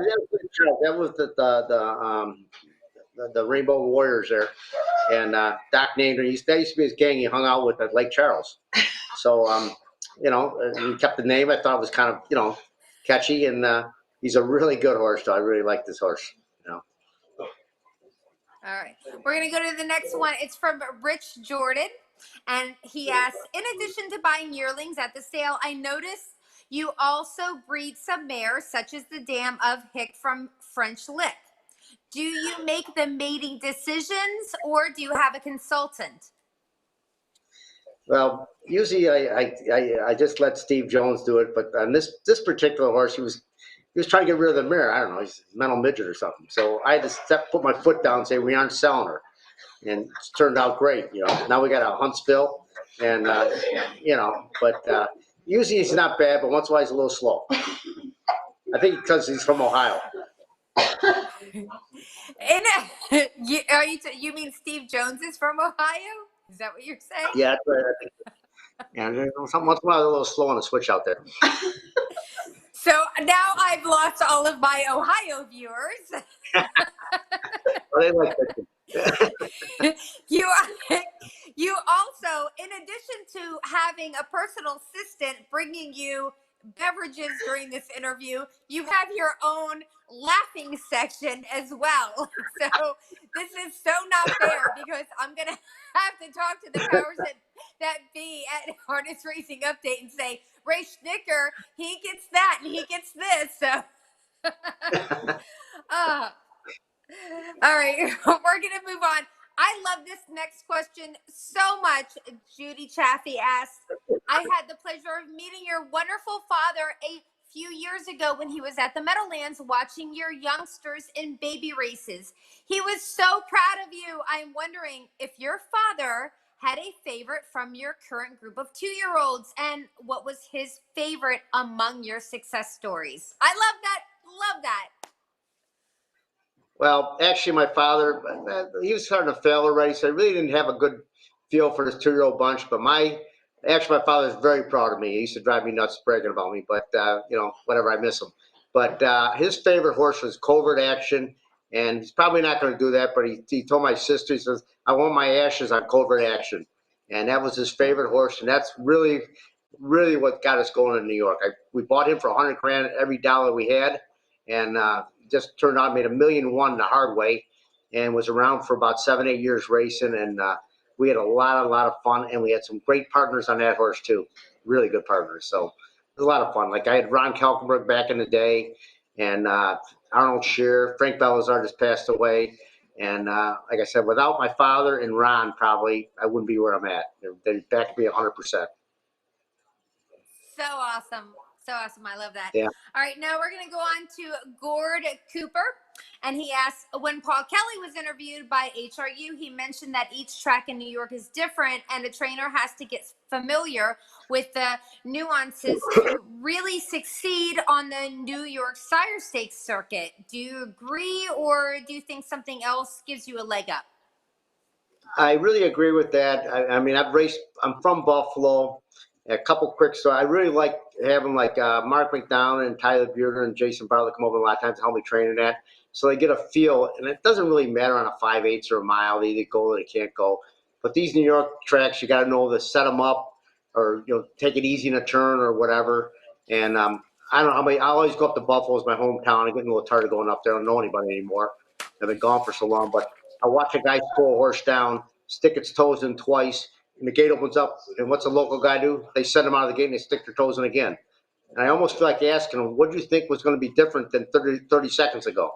that was the Rainbow Warriors there, and Doc named her. That used to be his gang. He hung out with at Lake Charles, so you know, he kept the name. I thought it was kind of catchy, and he's a really good horse. So I really like this horse. All right, we're gonna go to the next one. It's from Rich Jordan, and he asks, in addition to buying yearlings at the sale, I noticed you also breed some mares, such as the dam of Hick from French Lick. Do you make the mating decisions, or do you have a consultant? Well, usually I just let Steve Jones do it, but on this particular horse, he was trying to get rid of the mare. I don't know, he's a mental midget or something. So I had to put my foot down and say we aren't selling her, and it's turned out great. Now we got a Huntsville, and but usually he's not bad, but once in a while he's a little slow. I think because he's from Ohio. You mean Steve Jones is from Ohio? Is that what you're saying? Yeah, that's right. I think. And once in a while a little slow on the switch out there. So now I've lost all of my Ohio viewers. Well, they like that. You also, in addition to having a personal assistant bringing you beverages during this interview, you have your own laughing section as well. So this is so not fair, because I'm gonna have to talk to the powers that be at Harness Racing Update and say, Ray Schnittker, he gets that and he gets this. So all right, we're gonna move on. I love this next question so much. Judy Chaffee asks, I had the pleasure of meeting your wonderful father a few years ago when he was at the Meadowlands watching your youngsters in baby races. He was so proud of you. I'm wondering if your father had a favorite from your current group of 2-year-olds, and what was his favorite among your success stories? I love that. Love that. Well, actually, my father, he was starting to fail already, so I really didn't have a good feel for this 2-year-old bunch. But my father is very proud of me. He used to drive me nuts bragging about me, but, whatever, I miss him. But his favorite horse was Colbert Action, and he's probably not going to do that, but he told my sister, he says, I want my ashes on Colbert Action. And that was his favorite horse, and that's really, really what got us going in New York. We bought him for $100,000 every dollar we had, and just turned out made $1.1 million the hard way, and was around for about 7-8 years racing, and we had a lot of fun, and we had some great partners on that horse too, really good partners. So it was a lot of fun. Like I had Ron Kalkenberg back in the day, and Arnold Scheer, Frank Belazar just passed away, and like I said, without my father and Ron, probably I wouldn't be where I'm at. They'd back me 100%. So awesome. So awesome. I love that. Yeah. All right. Now we're going to go on to Gord Cooper. And he asks, when Paul Kelly was interviewed by HRU, he mentioned that each track in New York is different and a trainer has to get familiar with the nuances to really succeed on the New York Sire Stakes circuit. Do you agree, or do you think something else gives you a leg up? I really agree with that. I mean, I'm from Buffalo. A couple quick, so I really like having like Mark McDonald and Tyler Buerner and Jason Bartlett come over a lot of times to help me train in that. So they get a feel, and it doesn't really matter on a 5/8 or a mile. They either go or they can't go. But these New York tracks, you got to know to set them up, or take it easy in a turn or whatever. And I don't know how many. I always go up to Buffalo, it's my hometown. I'm getting a little tired of going up there. I don't know anybody anymore. I've been gone for so long, but I watch a guy pull a horse down, stick its toes in twice, and the gate opens up. And what's a local guy do? They send him out of the gate and they stick their toes in again. And I almost feel like asking him, what do you think was going to be different than 30 seconds ago?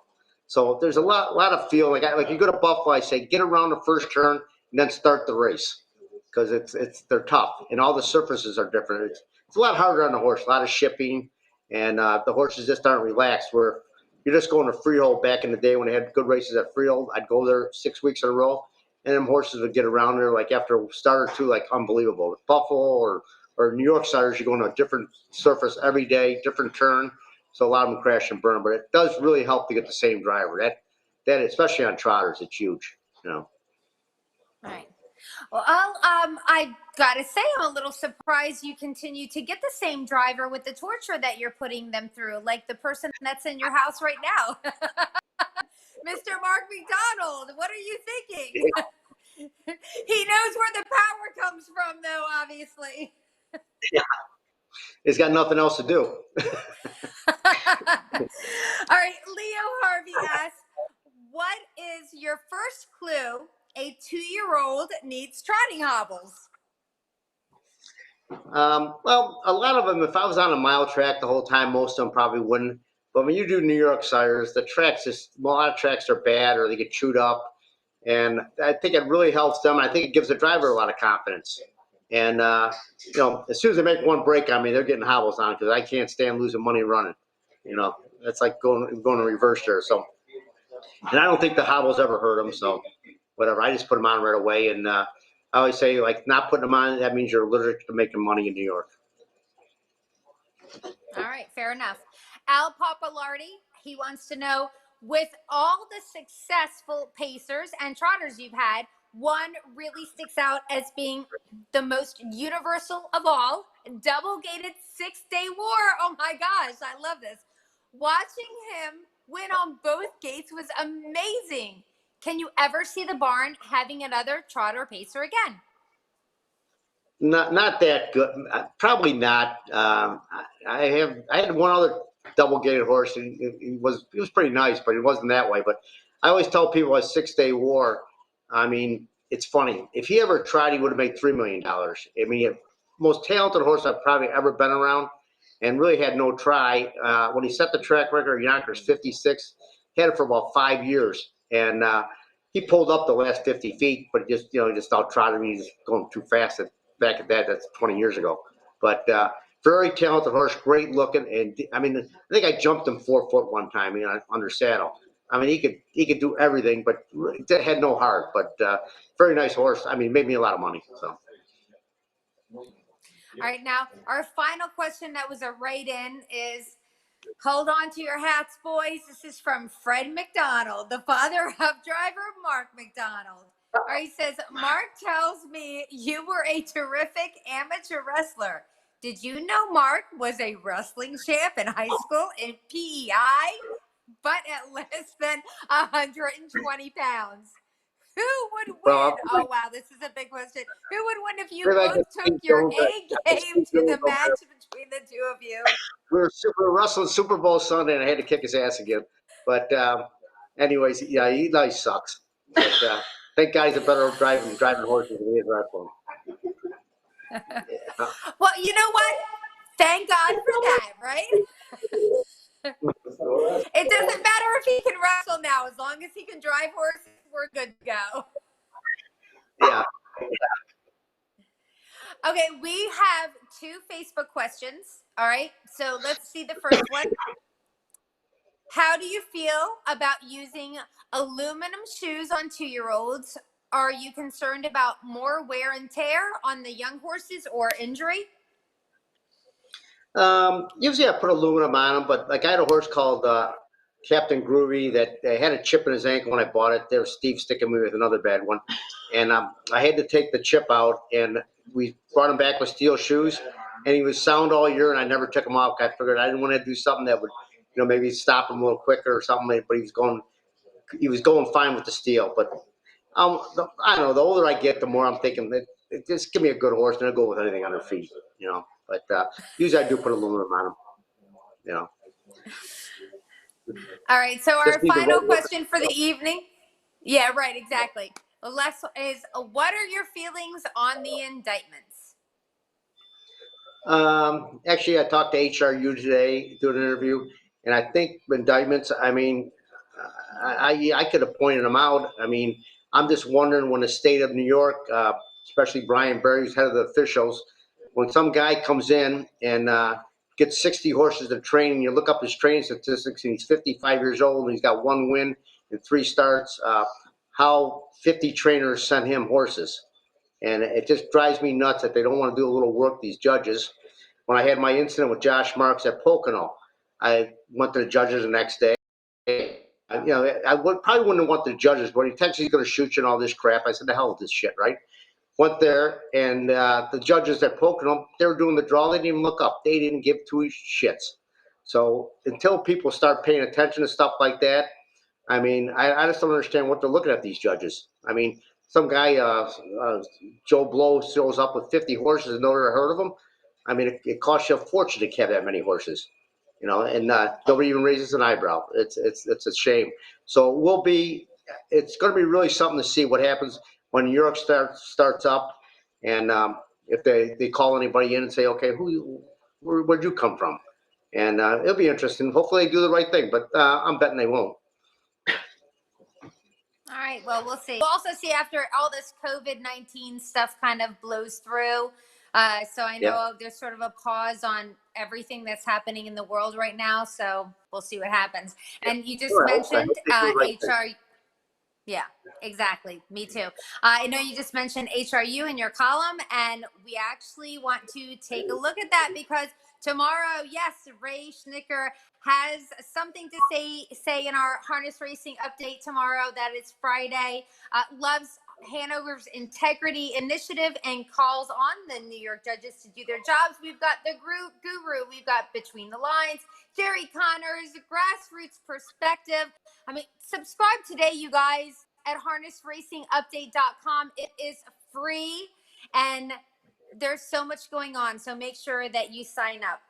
So there's a lot of feel. Like you go to Buffalo, I say, get around the first turn and then start the race. Because they're tough and all the surfaces are different. It's a lot harder on the horse, a lot of shipping, and the horses just aren't relaxed. Where you're just going to freehold back in the day when they had good races at freehold. I'd go there 6 weeks in a row, and them horses would get around there like after a start or two, like unbelievable. With Buffalo or New York Sires, you're going to a different surface every day, different turn, so a lot of them crash and burn. But it does really help to get the same driver. That especially on trotters, it's huge. All right. Well, I gotta say, I'm a little surprised you continue to get the same driver with the torture that you're putting them through, like the person that's in your house right now. Mr. Mark McDonald, what are you thinking? He knows where the power comes from, though, obviously. Yeah. He's got nothing else to do. All right, Leo Harvey asks, what is your first clue a 2-year-old needs trotting hobbles? Well, a lot of them, if I was on a mile track the whole time, most of them probably wouldn't. But when you do New York Sires, the tracks, a lot of tracks are bad or they get chewed up. And I think it really helps them. I think it gives the driver a lot of confidence. And, as soon as they make one break on me, they're getting hobbles on because I can't stand losing money running. That's like going in reverse there. So, and I don't think the hobbles ever hurt them. So, whatever. I just put them on right away. And I always say, like, not putting them on, that means you're allergic to making money in New York. All right, fair enough. Al Papalardi, he wants to know, with all the successful pacers and trotters you've had, one really sticks out as being the most universal of all, double-gated 6-day war. Oh my gosh, I love this. Watching him win on both gates was amazing. Can you ever see the barn having another trotter pacer again? Not that good. Probably not. I had one other double-gated horse. He was pretty nice, but it wasn't that way. But I always tell people a 6-day war. I mean, it's funny. If he ever tried, he would have made $3 million. I mean, most talented horse I've probably ever been around, and really had no try. When he set the track record, Yonkers 56, he had it for about 5 years, and he pulled up the last 50 feet, but just out trotting. He's going too fast. Back at that's 20 years ago. But very talented horse, great looking, and I think I jumped him 4 foot one time, under saddle. I mean, he could do everything, but had no heart. But very nice horse. I mean, made me a lot of money. So. All right, now our final question that was a write-in is, hold on to your hats, boys. This is from Fred McDonald, the father of driver Mark McDonald. All right, he says, Mark tells me you were a terrific amateur wrestler. Did you know Mark was a wrestling champ in high school in PEI, but at less than 120 pounds? Who would win? Oh, wow, this is a big question. Who would win if you both took your A game to the match between the two of you? We were wrestling Super Bowl Sunday, and I had to kick his ass again. But anyways, yeah, he sucks. But, I think guys are better at driving horses than he is wrestling. Well, you know what? Thank God for that, right? It doesn't matter if he can wrestle now. As long as he can drive horses, we're good to go. Yeah. Okay, we have 2 Facebook questions. All right, so let's see the first one. How do you feel about using aluminum shoes on 2-year-olds? Are you concerned about more wear and tear on the young horses or injury? Usually I put aluminum on them, but like I had a horse called Captain Groovy that had a chip in his ankle when I bought it. There was Steve sticking me with another bad one. And I had to take the chip out, and we brought him back with steel shoes, and he was sound all year, and I never took him off. I figured I didn't want to do something that would, maybe stop him a little quicker or something, but he was going fine with the steel. But I don't know, the older I get, the more I'm thinking that just give me a good horse, and I'll go with anything on her feet, But usually I do put aluminum on them, All right, so our final question for the evening. Yeah, right, exactly. Les, what are your feelings on the indictments? Actually, I talked to HRU today, doing an interview, and I think indictments, I mean, I could have pointed them out. I mean, I'm just wondering when the state of New York, especially Brian Berry, who's head of the officials, when some guy comes in and gets 60 horses to train, and you look up his training statistics, and he's 55 years old, and he's got 1 win and 3 starts, how 50 trainers sent him horses. And it just drives me nuts that they don't want to do a little work, these judges. When I had my incident with Josh Marks at Pocono, I went to the judges the next day. I probably wouldn't have went to the judges, but he texted he's going to shoot you and all this crap. I said, the hell with this shit, right? Went there, and the judges at Pocono, they were doing the draw. They didn't even look up. They didn't give 2 shits. So until people start paying attention to stuff like that, I mean, I just don't understand what they're looking at, these judges. I mean, some guy, Joe Blow, shows up with 50 horses and never heard of them. I mean, it costs you a fortune to have that many horses, and nobody even raises an eyebrow. It's a shame. So it's going to be really something to see what happens when New York starts up, and if they call anybody in and say, okay, where'd you come from? And it'll be interesting. Hopefully they do the right thing, but I'm betting they won't. All right, well, we'll see. We'll also see after all this COVID-19 stuff kind of blows through. So I know there's sort of a pause on everything that's happening in the world right now. So we'll see what happens. And you just mentioned HR. Yeah, exactly. Me too. I know you just mentioned HRU in your column, and we actually want to take a look at that because tomorrow, yes, Ray Schnittker has something to say in our harness racing update tomorrow. That is Friday. Loves Hanover's integrity initiative and calls on the New York judges to do their jobs. We've got the guru. We've got Between the Lines, Jerry Connors, Grassroots Perspective. I mean, subscribe today, you guys, at harnessracingupdate.com. It is free, and there's so much going on, so make sure that you sign up.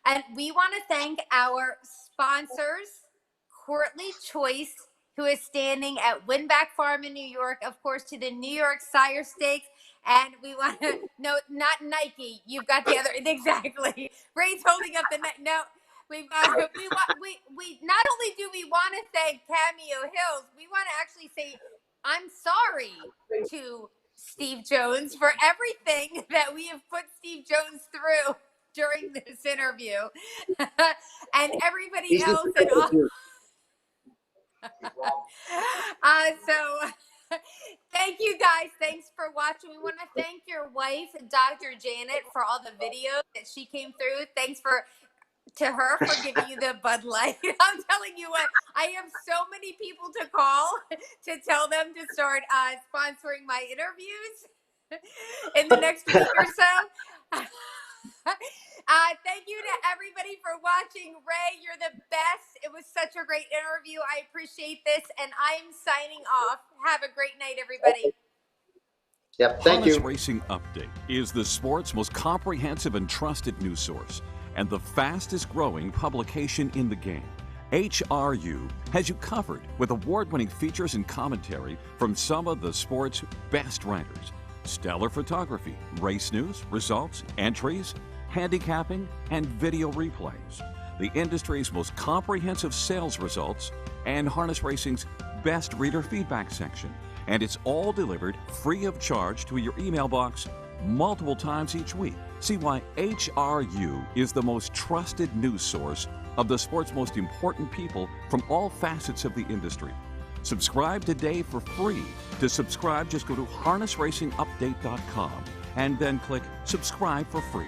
And we want to thank our sponsors, Courtly Choice, who is standing at Winback Farm in New York, of course, to the New York Sire Stakes. And we want to note, not Nike. You've got the other, exactly. Ray's holding up the no. We not only do we want to thank Cameo Hills, we want to actually say, I'm sorry to Steve Jones for everything that we have put Steve Jones through during this interview. And everybody else. So thank you guys. Thanks for watching. We want to thank your wife, Dr. Janet, for all the videos that she came through. Thanks to her for giving you the Bud Light. I'm telling you what, I have so many people to call to tell them to start sponsoring my interviews in the next week or so. Thank you to everybody for watching. Ray, you're the best. It was such a great interview. I appreciate this, and I'm signing off. Have a great night, everybody. Yep, thank you. Harness Racing Update is the sport's most comprehensive and trusted news source and the fastest growing publication in the game. HRU has you covered with award-winning features and commentary from some of the sport's best writers. Stellar photography, race news, results, entries, handicapping, and video replays. The industry's most comprehensive sales results and harness racing's best reader feedback section. And it's all delivered free of charge to your email box multiple times each week. See why HRU is the most trusted news source of the sport's most important people from all facets of the industry. Subscribe today for free. To subscribe, just go to harnessracingupdate.com and then click subscribe for free.